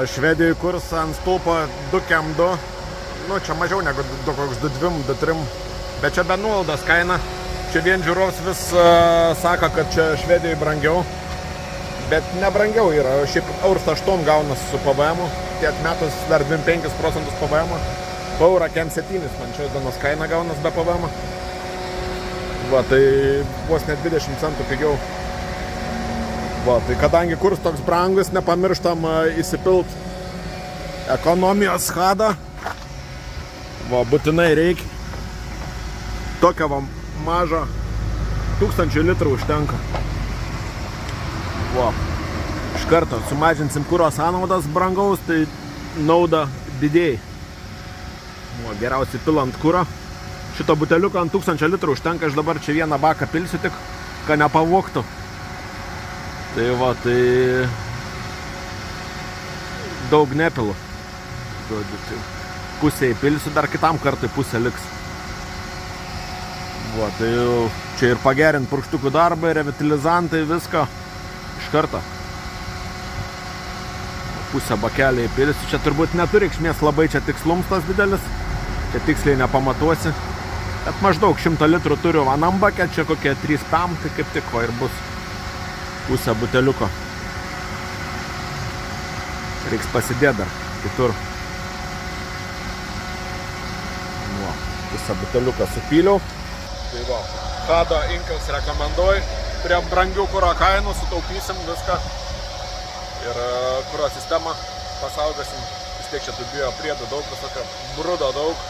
Švedijai kurs ant stulpo 2,2. Nu, čia mažiau negu 2,2, 2,3. Bet čia be nuolaidos kaina. Čia vien žiūrovs vis sako, kad čia Švedijai brangiau. Bet nebrangiau yra. Šiaip eurus 8 gaunas su PVM-u. Tiek metus dar 25% PVM-u. Po eurą kem 7 man čia dienos kaina gaunas be PVM-u. Va, tai vos net 20 centų pigiau. Va, tai kadangi kurs toks brangus, nepamirštam įsipilt ekonomijos hadą. Va, būtinai reikia. Tokią va mažą 1000 litrų užtenka. Va, iš karto sumažinsim kuro sąnaudas brangaus, tai nauda didėja. Va, geriausiai pilant kurą. Šito buteliuko ant 1000 litrų užtenka, aš dabar čia vieną baką pilsiu tik, kad nepavoktų. Tai va, tai daug nepilu. Tai pusę įpilsiu, dar kitam kartui pusę liks. Va, tai jau čia ir pagerint purkštukų darbą, revitalizantai, viską iš karto. Pusę bakelį įpilsiu. Čia turbūt neturi reikšmės labai čia tikslums tas didelis. Čia tiksliai nepamatuosi. Bet maždaug 100 litrų turiu anam bake, čia kokie 3 pam, tai kaip tik va ir bus pusę buteliuko. Reiks pasidėti dar kitur. Va, pusę buteliuką supyliau. Tai va, Hado Inkels rekomenduoju. Prie brangių kuro kainų sutaupysim viską. Ir kuro sistemą pasaugosim. Vis tiek čia tų bio priedų daug, visokio brudo daug.